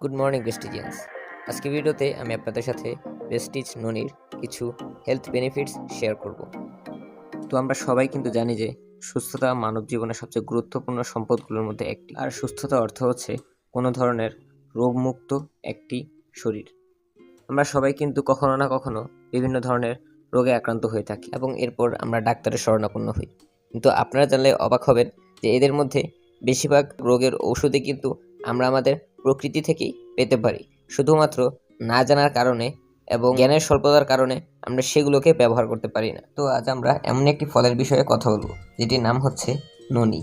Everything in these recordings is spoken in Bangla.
Good morning প্রেস্টিজিয়ান্স। আজকে ভিডিওতে আমি আপনাদের সাথে প্রেস্টিজ ননির কিছু হেলথ বেনিফিটস শেয়ার করব। তো আমরা সবাই কিন্তু জানি যে সুস্থতা মানব জীবনের সবচেয়ে গুরুত্বপূর্ণ সম্পদগুলোর মধ্যে একটি। আর সুস্থতা অর্থ হচ্ছে কোনো ধরনের রোগমুক্ত একটি শরীর। আমরা সবাই কিন্তু কখনো না কখনো বিভিন্ন ধরনের রোগে আক্রান্ত হয়ে থাকি এবং এরপর আমরা ডাক্তারের শরণাপন্ন হই। কিন্তু আপনারা জানলে অবাক হবেন যে এদের মধ্যে বেশিরভাগ রোগের ঔষধই কিন্তু আমরা আমাদের প্রকৃতি থেকেই পেতে পারি, শুধুমাত্র না জানার কারণে এবং জ্ঞানের স্বল্পতার কারণে আমরা সেগুলোকে ব্যবহার করতে পারি না। তো আজ আমরা এমন একটি ফলের বিষয়ে কথা বলবো যেটির নাম হচ্ছে ননি।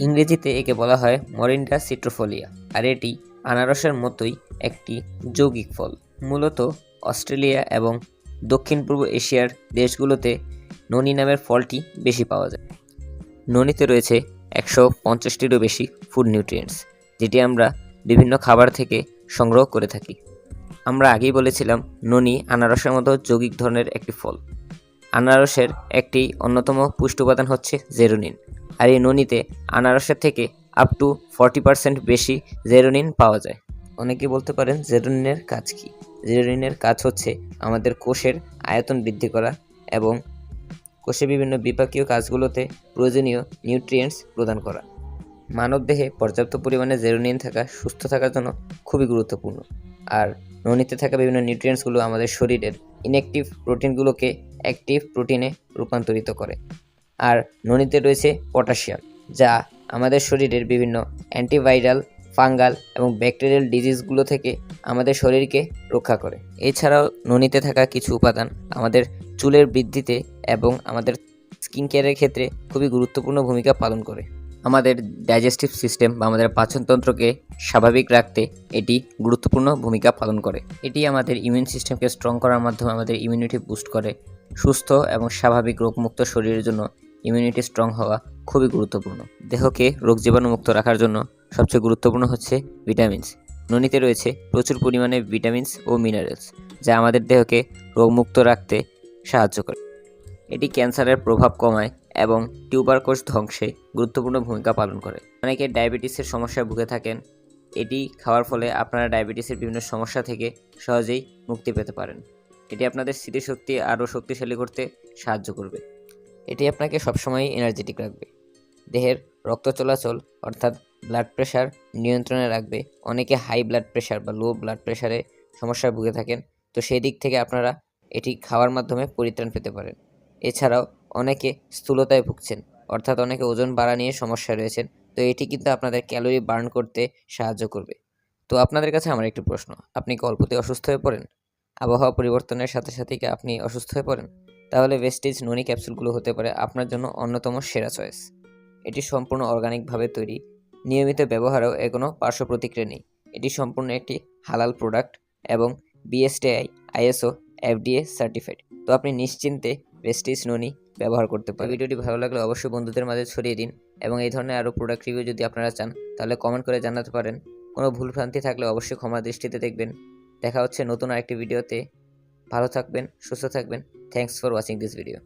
ইংরেজিতে একে বলা হয় মরিন্ডা সিট্রোফোলিয়া, আর এটি আনারসের মতোই একটি যৌগিক ফল। মূলত অস্ট্রেলিয়া এবং দক্ষিণ পূর্ব এশিয়ার দেশগুলোতে ননি নামের ফলটি বেশি পাওয়া যায়। ননিতে রয়েছে 150টিরও বেশি ফুড নিউট্রিয়েন্টস, যেটি আমরা বিভিন্ন খাবার থেকে সংগ্রহ করে থাকি। আমরা আগেই বলেছিলাম ননি আনারসের মতো যৌগিক ধরনের একটি ফল। আনারসের একটি অন্যতম পুষ্টি উপাদান হচ্ছে জেরোনিন, আর এই ননিতে আনারসের থেকে আপ টু 40% বেশি জেরোনিন পাওয়া যায়। অনেকে বলতে পারেন জেরোনিনের কাজ কি? জেরোনিনের কাজ হচ্ছে আমাদের কোষের আয়তন বৃদ্ধি করা এবং কোষে বিভিন্ন বিপাকীয় কাজগুলোতে প্রয়োজনীয় নিউট্রিয়েন্টস প্রদান করা। মানবদেহে পর্যাপ্ত পরিমাণে জেরোনিন থাকা সুস্থ থাকার জন্য খুবই গুরুত্বপূর্ণ। আর ননিতে থাকা বিভিন্ন নিউট্রিয়েন্টসগুলো আমাদের শরীরের ইনঅ্যাক্টিভ প্রোটিনগুলোকে অ্যাক্টিভ প্রোটিনে রূপান্তরিত করে। আর ননিতে রয়েছে পটাশিয়াম, যা আমাদের শরীরের বিভিন্ন অ্যান্টিভাইরাল, ফাঙ্গাল এবং ব্যাকটেরিয়াল ডিজিজগুলো থেকে আমাদের শরীরকে রক্ষা করে। এছাড়াও ননিতে থাকা কিছু উপাদান আমাদের চুলের বৃদ্ধিতে এবং আমাদের স্কিন কেয়ারের ক্ষেত্রে খুবই গুরুত্বপূর্ণ ভূমিকা পালন করে। আমাদের ডাইজেস্টিভ সিস্টেম বা আমাদের পাচনতন্ত্রকে স্বাভাবিক রাখতে এটি গুরুত্বপূর্ণ ভূমিকা পালন করে। এটি আমাদের ইমিউন সিস্টেমকে স্ট্রং করার মাধ্যমে আমাদের ইমিউনিটি বুস্ট করে। সুস্থ এবং স্বাভাবিক রোগমুক্ত শরীরের জন্য ইমিউনিটি স্ট্রং হওয়া খুবই গুরুত্বপূর্ণ। দেহকে রোগ জীবাণুমুক্ত রাখার জন্য সবচেয়ে গুরুত্বপূর্ণ হচ্ছে ভিটামিনস। ননিতে রয়েছে প্রচুর পরিমাণে ভিটামিনস ও মিনারেলস, যা আমাদের দেহকে রোগমুক্ত রাখতে সাহায্য করে। এটি ক্যান্সারের প্রভাব কমায় এবং টিউবার কোষ ধ্বংসে গুরুত্বপূর্ণ ভূমিকা পালন করে। অনেকে ডায়াবেটিসের সমস্যায় ভুগে থাকেন। এটি খাওয়ার ফলে আপনারা ডায়াবেটিসের বিভিন্ন সমস্যা থেকে সহজেই মুক্তি পেতে পারেন। এটি আপনাদের স্মৃতিশক্তি আরও শক্তিশালী করতে সাহায্য করবে। এটি আপনাকে সবসময়ই এনার্জেটিক রাখবে। দেহের রক্ত চলাচল অর্থাৎ ব্লাড প্রেশার নিয়ন্ত্রণে রাখবে। অনেকে হাই ব্লাড প্রেশার বা লো ব্লাড প্রেশারে সমস্যায় ভুগে থাকেন, তো সেই দিক থেকে আপনারা এটি খাওয়ার মাধ্যমে পরিত্রাণ পেতে পারেন। এছাড়াও অনেকে স্থূলতায় ভুগছেন, অর্থাৎ অনেকে ওজন বাড়া নিয়ে সমস্যায় রয়েছেন, তো এটি কিন্তু আপনাদের ক্যালোরি বার্ন করতে সাহায্য করবে। তো আপনাদের কাছে আমার একটি প্রশ্ন, আপনি কি অল্পতেই অসুস্থ হয়ে পড়েন? আবহাওয়া পরিবর্তনের সাথে সাথে কি আপনি অসুস্থ হয়ে পড়েন? তাহলে ভেস্টিজ ননি ক্যাপসুলগুলো হতে পারে আপনার জন্য অন্যতম সেরা চয়েস। এটি সম্পূর্ণ অর্গানিকভাবে তৈরি, নিয়মিত ব্যবহারেও এর কোনো পার্শ্ব প্রতিক্রিয়া নেই। এটি সম্পূর্ণ একটি হালাল প্রোডাক্ট এবং বিএসটিআই, আইএসও, এফডিএ সার্টিফাইড। তো আপনি নিশ্চিন্তে ভেস্টিজ ননি ব্যবহার করতে পারেন। ভিডিওটি ভালো লাগলে অবশ্যই বন্ধুদের মাঝে ছড়িয়ে দিন এবং এই ধরনের আরও প্রোডাক্ট রিভিউ যদি আপনারা চান তাহলে কমেন্ট করে জানাতে পারেন। কোনো ভুলভ্রান্তি থাকলে অবশ্যই ক্ষমা দৃষ্টিতে দেখবেন। দেখা হচ্ছে নতুন আরেকটি ভিডিওতে। ভালো থাকবেন, সুস্থ থাকবেন। Thanks for watching this video.